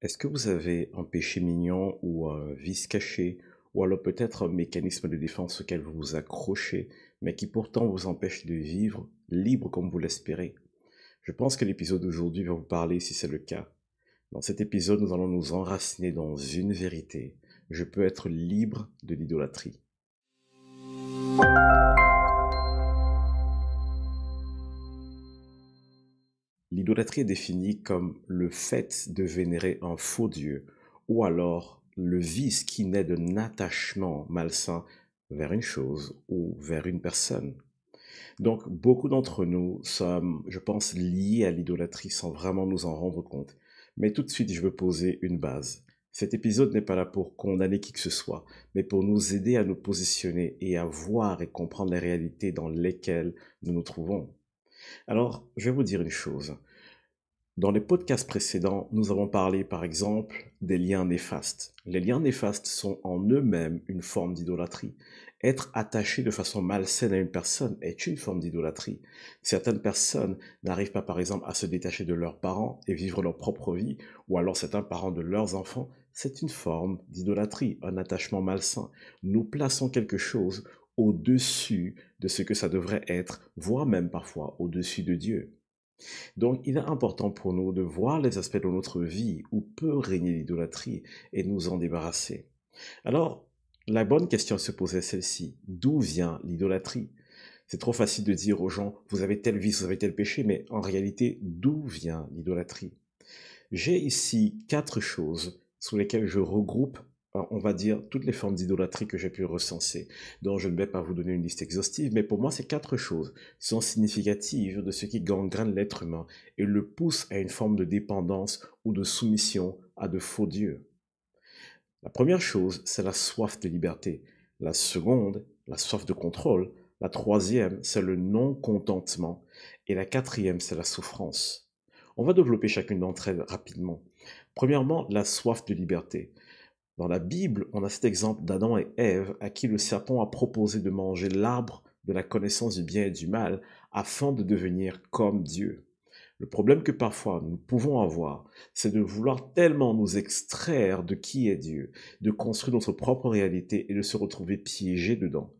Est-ce que vous avez un péché mignon ou un vice caché, ou alors peut-être un mécanisme de défense auquel vous vous accrochez, mais qui pourtant vous empêche de vivre libre comme vous l'espérez? Je pense que l'épisode d'aujourd'hui va vous parler si c'est le cas. Dans cet épisode, nous allons nous enraciner dans une vérité. Je peux être libre de l'idolâtrie. L'idolâtrie est définie comme le fait de vénérer un faux Dieu, ou alors le vice qui naît d'un attachement malsain vers une chose ou vers une personne. Donc, beaucoup d'entre nous sommes, je pense, liés à l'idolâtrie sans vraiment nous en rendre compte. Mais tout de suite, je veux poser une base. Cet épisode n'est pas là pour condamner qui que ce soit, mais pour nous aider à nous positionner et à voir et comprendre les réalités dans lesquelles nous nous trouvons. Alors, je vais vous dire une chose. Dans les podcasts précédents, nous avons parlé par exemple des liens néfastes. Les liens néfastes sont en eux-mêmes une forme d'idolâtrie. Être attaché de façon malsaine à une personne est une forme d'idolâtrie. Certaines personnes n'arrivent pas par exemple à se détacher de leurs parents et vivre leur propre vie, ou alors certains parents de leurs enfants. C'est une forme d'idolâtrie, un attachement malsain. Nous plaçons quelque chose au-dessus de ce que ça devrait être, voire même parfois au-dessus de Dieu. Donc, il est important pour nous de voir les aspects de notre vie où peut régner l'idolâtrie et nous en débarrasser. Alors, la bonne question à se poser est celle-ci. D'où vient l'idolâtrie? C'est trop facile de dire aux gens, vous avez tel vice, vous avez tel péché, mais en réalité, d'où vient l'idolâtrie? J'ai ici quatre choses sous lesquelles je regroupe, on va dire, toutes les formes d'idolâtrie que j'ai pu recenser, dont je ne vais pas vous donner une liste exhaustive, mais pour moi, ces quatre choses sont significatives de ce qui gangrène l'être humain et le pousse à une forme de dépendance ou de soumission à de faux dieux. La première chose, c'est la soif de liberté. La seconde, la soif de contrôle. La troisième, c'est le non-contentement. Et la quatrième, c'est la souffrance. On va développer chacune d'entre elles rapidement. Premièrement, la soif de liberté. Dans la Bible, on a cet exemple d'Adam et Ève à qui le serpent a proposé de manger l'arbre de la connaissance du bien et du mal afin de devenir comme Dieu. Le problème que parfois nous pouvons avoir, c'est de vouloir tellement nous extraire de qui est Dieu, de construire notre propre réalité et de se retrouver piégés dedans.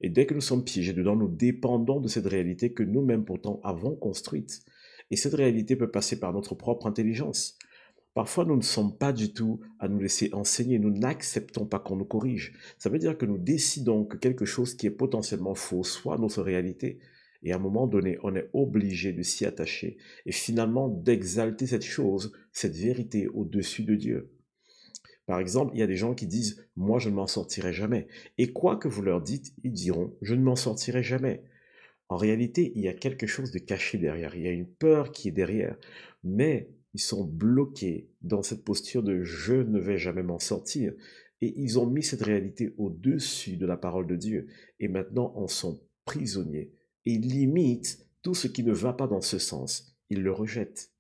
Et dès que nous sommes piégés dedans, nous dépendons de cette réalité que nous-mêmes pourtant avons construite. Et cette réalité peut passer par notre propre intelligence. Parfois, nous ne sommes pas du tout à nous laisser enseigner, nous n'acceptons pas qu'on nous corrige. Ça veut dire que nous décidons que quelque chose qui est potentiellement faux soit notre réalité. Et à un moment donné, on est obligé de s'y attacher et finalement d'exalter cette chose, cette vérité au-dessus de Dieu. Par exemple, il y a des gens qui disent, moi je ne m'en sortirai jamais. Et quoi que vous leur dites, ils diront, je ne m'en sortirai jamais. En réalité, il y a quelque chose de caché derrière, il y a une peur qui est derrière, mais ils sont bloqués dans cette posture de je ne vais jamais m'en sortir, et ils ont mis cette réalité au-dessus de la parole de Dieu, et maintenant en sont prisonniers, et ils limitent tout ce qui ne va pas dans ce sens, ils le rejettent.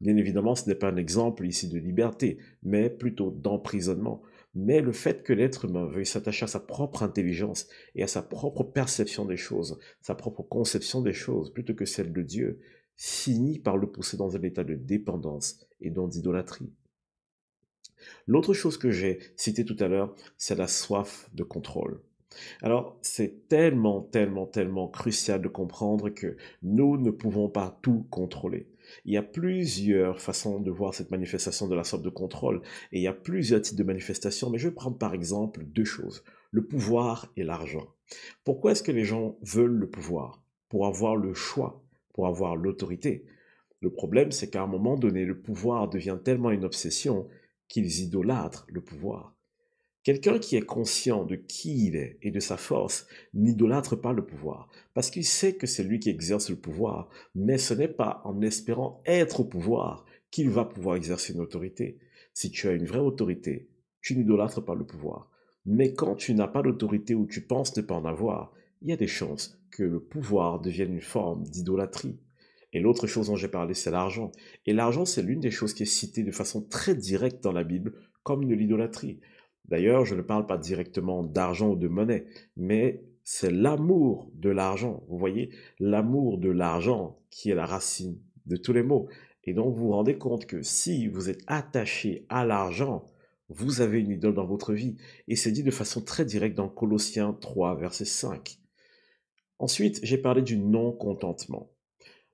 Bien évidemment, ce n'est pas un exemple ici de liberté, mais plutôt d'emprisonnement. Mais le fait que l'être humain veuille s'attacher à sa propre intelligence et à sa propre perception des choses, sa propre conception des choses, plutôt que celle de Dieu, finit par le pousser dans un état de dépendance et donc d'idolâtrie. L'autre chose que j'ai citée tout à l'heure, c'est la soif de contrôle. Alors, c'est tellement, tellement, tellement crucial de comprendre que nous ne pouvons pas tout contrôler. Il y a plusieurs façons de voir cette manifestation de la sorte de contrôle, et il y a plusieurs types de manifestations, mais je vais prendre par exemple deux choses, le pouvoir et l'argent. Pourquoi est-ce que les gens veulent le pouvoir? Pour avoir le choix, pour avoir l'autorité. Le problème, c'est qu'à un moment donné, le pouvoir devient tellement une obsession qu'ils idolâtrent le pouvoir. Quelqu'un qui est conscient de qui il est et de sa force n'idolâtre pas le pouvoir, parce qu'il sait que c'est lui qui exerce le pouvoir, mais ce n'est pas en espérant être au pouvoir qu'il va pouvoir exercer une autorité. Si tu as une vraie autorité, tu n'idolâtres pas le pouvoir. Mais quand tu n'as pas d'autorité ou tu penses ne pas en avoir, il y a des chances que le pouvoir devienne une forme d'idolâtrie. Et l'autre chose dont j'ai parlé, c'est l'argent. Et l'argent, c'est l'une des choses qui est citée de façon très directe dans la Bible comme de l'idolâtrie. D'ailleurs, je ne parle pas directement d'argent ou de monnaie, mais c'est l'amour de l'argent. Vous voyez, l'amour de l'argent qui est la racine de tous les maux. Et donc, vous vous rendez compte que si vous êtes attaché à l'argent, vous avez une idole dans votre vie. Et c'est dit de façon très directe dans Colossiens 3, verset 5. Ensuite, j'ai parlé du non-contentement.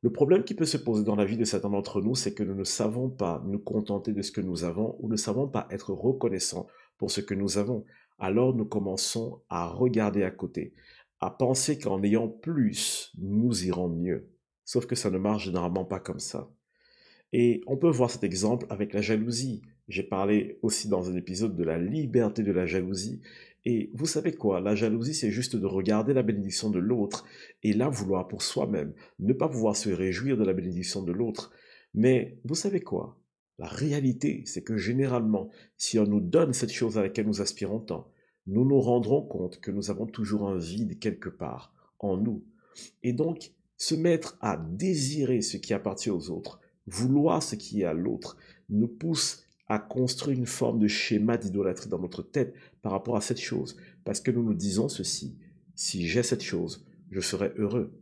Le problème qui peut se poser dans la vie de certains d'entre nous, c'est que nous ne savons pas nous contenter de ce que nous avons ou ne savons pas être reconnaissants pour ce que nous avons. Alors nous commençons à regarder à côté, à penser qu'en ayant plus, nous irons mieux. Sauf que ça ne marche généralement pas comme ça. Et on peut voir cet exemple avec la jalousie. J'ai parlé aussi dans un épisode de la liberté de la jalousie. Et vous savez quoi? La jalousie, c'est juste de regarder la bénédiction de l'autre et la vouloir pour soi-même, ne pas pouvoir se réjouir de la bénédiction de l'autre. Mais vous savez quoi? La réalité, c'est que généralement, si on nous donne cette chose à laquelle nous aspirons tant, nous nous rendrons compte que nous avons toujours un vide quelque part en nous. Et donc, se mettre à désirer ce qui appartient aux autres, vouloir ce qui est à l'autre, nous pousse à construire une forme de schéma d'idolâtrie dans notre tête par rapport à cette chose. Parce que nous nous disons ceci, si j'ai cette chose, je serai heureux.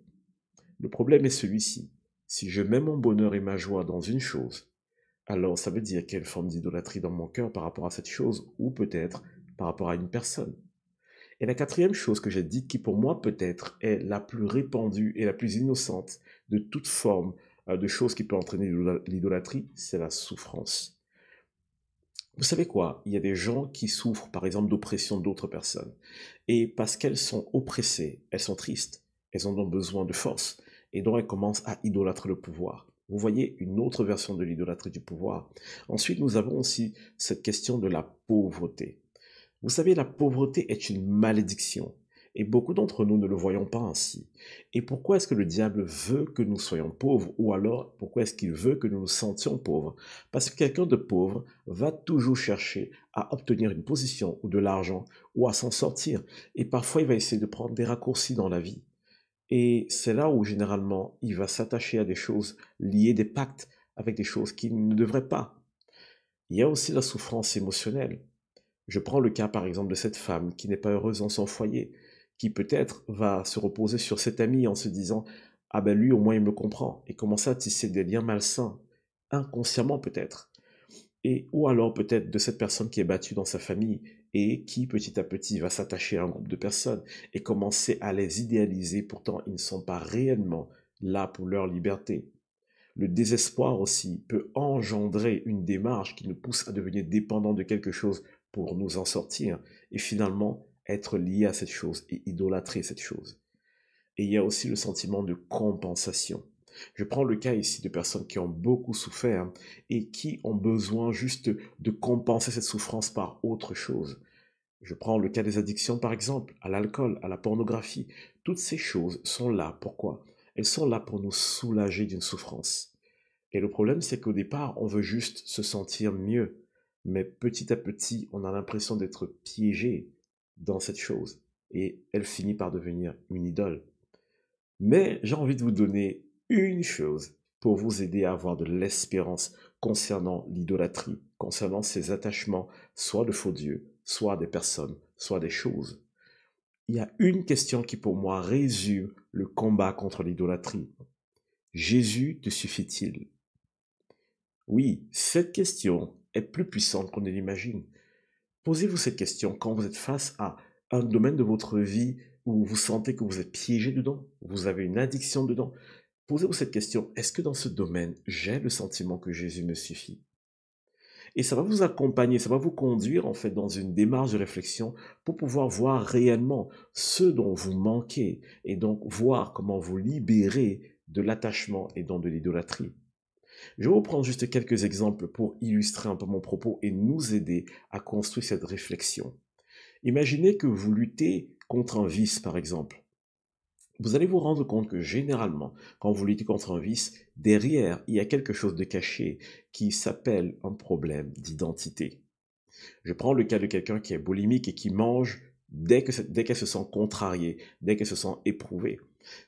Le problème est celui-ci. Si je mets mon bonheur et ma joie dans une chose, alors ça veut dire qu'il y a une forme d'idolâtrie dans mon cœur par rapport à cette chose, ou peut-être par rapport à une personne. Et la quatrième chose que j'ai dite, qui pour moi peut-être est la plus répandue et la plus innocente de toute forme de choses qui peut entraîner l'idolâtrie, c'est la souffrance. Vous savez quoi? Il y a des gens qui souffrent par exemple d'oppression d'autres personnes. Et parce qu'elles sont oppressées, elles sont tristes, elles en ont besoin de force. Et donc elles commencent à idolâtrer le pouvoir. Vous voyez une autre version de l'idolâtrie du pouvoir. Ensuite, nous avons aussi cette question de la pauvreté. Vous savez, la pauvreté est une malédiction. Et beaucoup d'entre nous ne le voyons pas ainsi. Et pourquoi est-ce que le diable veut que nous soyons pauvres? Ou alors, pourquoi est-ce qu'il veut que nous nous sentions pauvres? Parce que quelqu'un de pauvre va toujours chercher à obtenir une position ou de l'argent ou à s'en sortir. Et parfois, il va essayer de prendre des raccourcis dans la vie. Et c'est là où, généralement, il va s'attacher à des choses, lier des pactes avec des choses qu'il ne devrait pas. Il y a aussi la souffrance émotionnelle. Je prends le cas par exemple de cette femme qui n'est pas heureuse dans son foyer, qui peut-être va se reposer sur cet ami en se disant ah ben lui au moins il me comprend et commencer à tisser des liens malsains, inconsciemment peut-être. Et ou alors peut-être de cette personne qui est battue dans sa famille et qui petit à petit va s'attacher à un groupe de personnes et commencer à les idéaliser, pourtant ils ne sont pas réellement là pour leur liberté. Le désespoir aussi peut engendrer une démarche qui nous pousse à devenir dépendants de quelque chose pour nous en sortir et finalement être lié à cette chose et idolâtrer cette chose. Et il y a aussi le sentiment de compensation. Je prends le cas ici de personnes qui ont beaucoup souffert et qui ont besoin juste de compenser cette souffrance par autre chose. Je prends le cas des addictions par exemple, à l'alcool, à la pornographie. Toutes ces choses sont là. Pourquoi? Elles sont là pour nous soulager d'une souffrance. Et le problème, c'est qu'au départ, on veut juste se sentir mieux. Mais petit à petit, on a l'impression d'être piégé dans cette chose. Et elle finit par devenir une idole. Mais j'ai envie de vous donner une chose pour vous aider à avoir de l'espérance concernant l'idolâtrie, concernant ces attachements, soit de faux dieux, soit des personnes, soit des choses. Il y a une question qui pour moi résume le combat contre l'idolâtrie. Jésus te suffit-il? Oui, cette question est plus puissante qu'on ne l'imagine. Posez-vous cette question quand vous êtes face à un domaine de votre vie où vous sentez que vous êtes piégé dedans, vous avez une addiction dedans. Posez-vous cette question, est-ce que dans ce domaine, j'ai le sentiment que Jésus me suffit? Et ça va vous accompagner, ça va vous conduire en fait dans une démarche de réflexion pour pouvoir voir réellement ce dont vous manquez et donc voir comment vous libérer de l'attachement et donc de l'idolâtrie. Je vais vous prendre juste quelques exemples pour illustrer un peu mon propos et nous aider à construire cette réflexion. Imaginez que vous luttez contre un vice, par exemple. Vous allez vous rendre compte que généralement, quand vous luttez contre un vice, derrière, il y a quelque chose de caché qui s'appelle un problème d'identité. Je prends le cas de quelqu'un qui est boulimique et qui mange dès qu'elle se sent contrariée, dès qu'elle se sent éprouvée.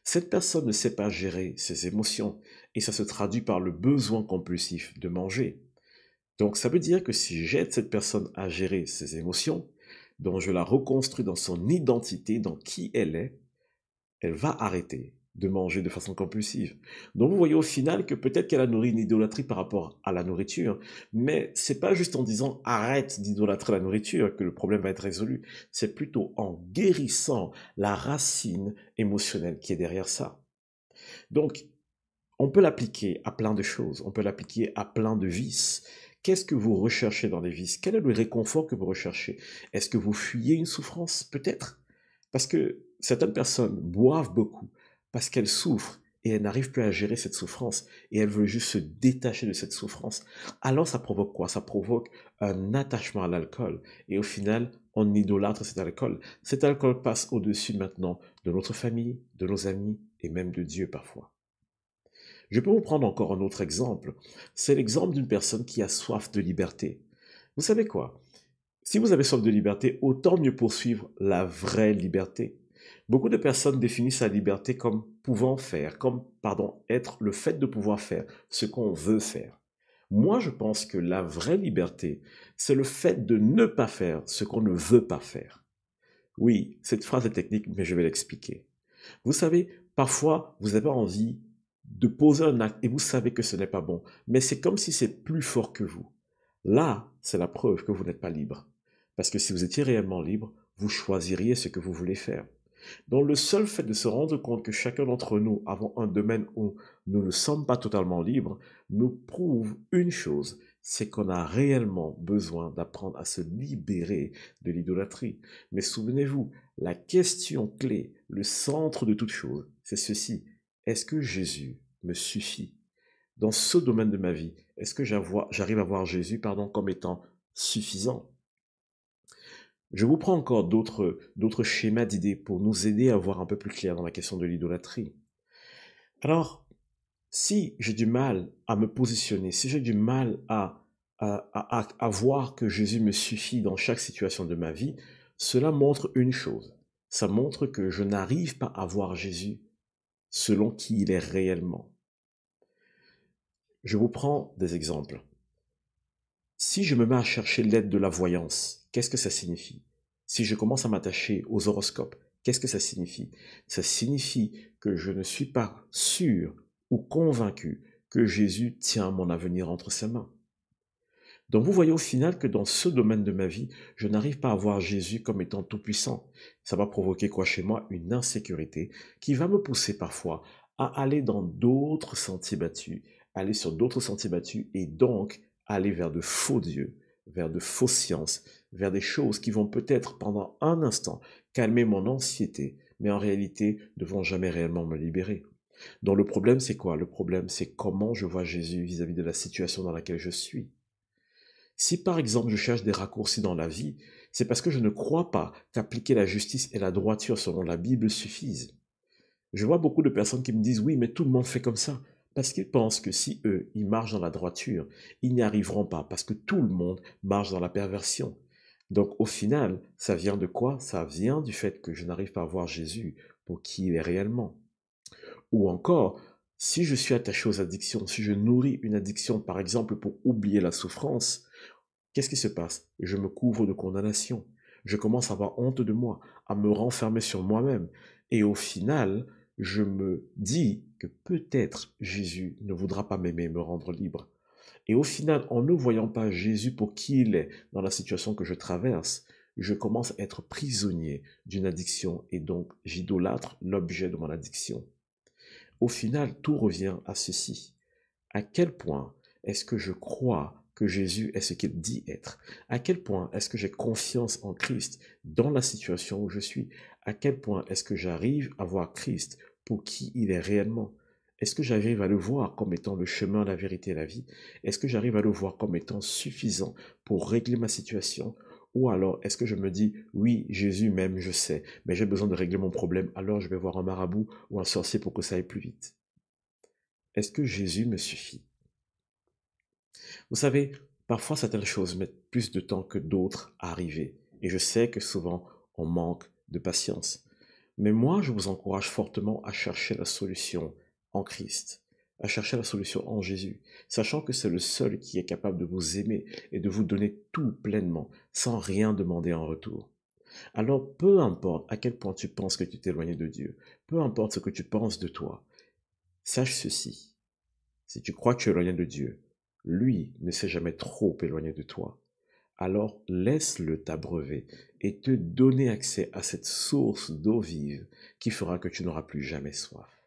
Cette personne ne sait pas gérer ses émotions et ça se traduit par le besoin compulsif de manger. Donc ça veut dire que si j'aide cette personne à gérer ses émotions, donc je la reconstruis dans son identité, dans qui elle va arrêter de manger de façon compulsive. Donc vous voyez au final que peut-être qu'elle a nourri une idolâtrie par rapport à la nourriture, mais c'est pas juste en disant arrête d'idolâtrer la nourriture que le problème va être résolu, c'est plutôt en guérissant la racine émotionnelle qui est derrière ça. Donc on peut l'appliquer à plein de choses, on peut l'appliquer à plein de vices. Qu'est-ce que vous recherchez dans les vices? Quel est le réconfort que vous recherchez? Est-ce que vous fuyez une souffrance? Peut-être. Parce que certaines personnes boivent beaucoup parce qu'elles souffrent et elles n'arrivent plus à gérer cette souffrance et elles veulent juste se détacher de cette souffrance. Alors ça provoque quoi? Ça provoque un attachement à l'alcool et au final, on idolâtre cet alcool. Cet alcool passe au-dessus maintenant de notre famille, de nos amis et même de Dieu parfois. Je peux vous prendre encore un autre exemple. C'est l'exemple d'une personne qui a soif de liberté. Vous savez quoi? Si vous avez soif de liberté, autant mieux poursuivre la vraie liberté. Beaucoup de personnes définissent la liberté comme pouvant faire, comme, pardon, être le fait de pouvoir faire ce qu'on veut faire. Moi, je pense que la vraie liberté, c'est le fait de ne pas faire ce qu'on ne veut pas faire. Oui, cette phrase est technique, mais je vais l'expliquer. Vous savez, parfois, vous avez envie de poser un acte et vous savez que ce n'est pas bon, mais c'est comme si c'est plus fort que vous. Là, c'est la preuve que vous n'êtes pas libre. Parce que si vous étiez réellement libre, vous choisiriez ce que vous voulez faire. Donc le seul fait de se rendre compte que chacun d'entre nous avons un domaine où nous ne sommes pas totalement libres nous prouve une chose, c'est qu'on a réellement besoin d'apprendre à se libérer de l'idolâtrie. Mais souvenez-vous, la question clé, le centre de toute chose, c'est ceci. Est-ce que Jésus me suffit? Dans ce domaine de ma vie, est-ce que j'arrive à voir Jésus, pardon, comme étant suffisant? Je vous prends encore d'autres schémas d'idées pour nous aider à voir un peu plus clair dans la question de l'idolâtrie. Alors, si j'ai du mal à me positionner, si j'ai du mal à voir que Jésus me suffit dans chaque situation de ma vie, cela montre une chose. Ça montre que je n'arrive pas à voir Jésus selon qui il est réellement. Je vous prends des exemples. Si je me mets à chercher l'aide de la voyance, qu'est-ce que ça signifie? Si je commence à m'attacher aux horoscopes, qu'est-ce que ça signifie? Ça signifie que je ne suis pas sûr ou convaincu que Jésus tient mon avenir entre ses mains. Donc vous voyez au final que dans ce domaine de ma vie, je n'arrive pas à voir Jésus comme étant tout-puissant. Ça va provoquer quoi chez moi? Une insécurité qui va me pousser parfois à aller dans d'autres sentiers battus, aller sur d'autres sentiers battus et donc aller vers de faux dieux, vers de fausses sciences, vers des choses qui vont peut-être pendant un instant calmer mon anxiété, mais en réalité ne vont jamais réellement me libérer. Donc le problème c'est quoi? Le problème c'est comment je vois Jésus vis-à-vis de la situation dans laquelle je suis. Si par exemple je cherche des raccourcis dans la vie, c'est parce que je ne crois pas qu'appliquer la justice et la droiture selon la Bible suffisent. Je vois beaucoup de personnes qui me disent oui, mais tout le monde fait comme ça. Parce qu'ils pensent que si eux, ils marchent dans la droiture, ils n'y arriveront pas, parce que tout le monde marche dans la perversion. Donc au final, ça vient de quoi? Ça vient du fait que je n'arrive pas à voir Jésus pour qui il est réellement. Ou encore, si je suis attaché aux addictions, si je nourris une addiction, par exemple, pour oublier la souffrance, qu'est-ce qui se passe? Je me couvre de condamnation. Je commence à avoir honte de moi, à me renfermer sur moi-même. Et au final, je me dis que peut-être Jésus ne voudra pas m'aimer et me rendre libre. Et au final, en ne voyant pas Jésus pour qui il est dans la situation que je traverse, je commence à être prisonnier d'une addiction et donc j'idolâtre l'objet de mon addiction. Au final, tout revient à ceci. À quel point est-ce que je crois que Jésus est ce qu'il dit être? À quel point est-ce que j'ai confiance en Christ dans la situation où je suis? À quel point est-ce que j'arrive à voir Christ pour qui il est réellement? Est-ce que j'arrive à le voir comme étant le chemin, la vérité et la vie? Est-ce que j'arrive à le voir comme étant suffisant pour régler ma situation? Ou alors est-ce que je me dis, oui, Jésus m'aime, je sais, mais j'ai besoin de régler mon problème, alors je vais voir un marabout ou un sorcier pour que ça aille plus vite? Est-ce que Jésus me suffit? Vous savez, parfois certaines choses mettent plus de temps que d'autres à arriver. Et je sais que souvent, on manque de patience. Mais moi, je vous encourage fortement à chercher la solution en Christ, à chercher la solution en Jésus, sachant que c'est le seul qui est capable de vous aimer et de vous donner tout pleinement, sans rien demander en retour. Alors, peu importe à quel point tu penses que tu t'es éloigné de Dieu, peu importe ce que tu penses de toi, sache ceci. Si tu crois que tu es éloigné de Dieu, lui ne s'est jamais trop éloigné de toi. Alors laisse-le t'abreuver et te donner accès à cette source d'eau vive qui fera que tu n'auras plus jamais soif.